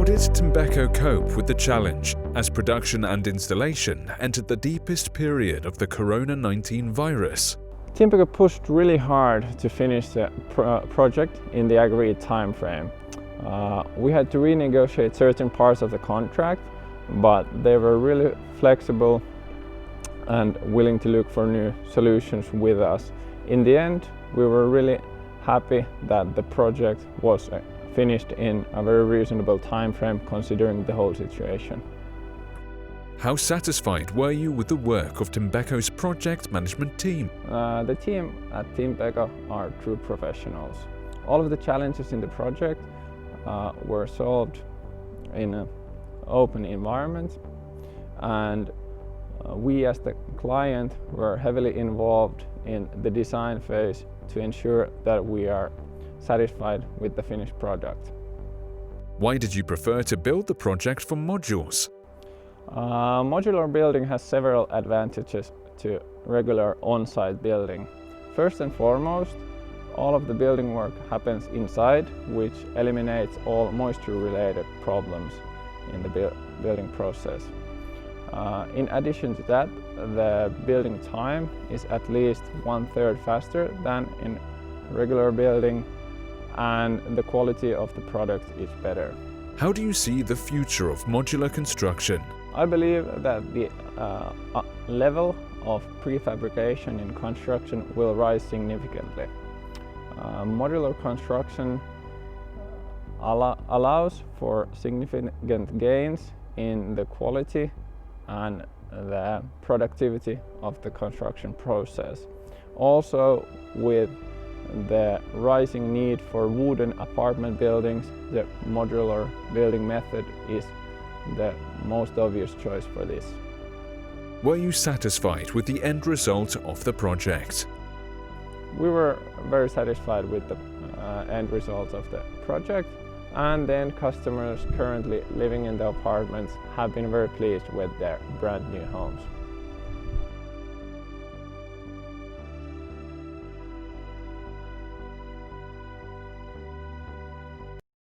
How did Timbeco cope with the challenge as production and installation entered the deepest period of the Corona-19 virus? Timbeco pushed really hard to finish the project in the agreed time frame. We had to renegotiate certain parts of the contract, but they were really flexible and willing to look for new solutions with us. In the end, we were really happy that the project was finished in a very reasonable time frame considering the whole situation. How satisfied were you with the work of Timbeco's project management team? The team at Timbeco are true professionals. All of the challenges in the project were solved in an open environment, and we as the client were heavily involved in the design phase to ensure that we are satisfied with the finished product. Why did you prefer to build the project from modules? Modular building has several advantages to regular on-site building. First and foremost, all of the building work happens inside, which eliminates all moisture-related problems in the building process. In addition to that, the building time is at least 1/3 faster than in regular building, and the quality of the product is better. How do you see the future of modular construction? I believe that the level of prefabrication in construction will rise significantly. Modular construction allows for significant gains in the quality and the productivity of the construction process. Also, with the rising need for wooden apartment buildings, the modular building method is the most obvious choice for this. Were you satisfied with the end result of the project? We were very satisfied with the end result of the project, and then customers currently living in the apartments have been very pleased with their brand new homes.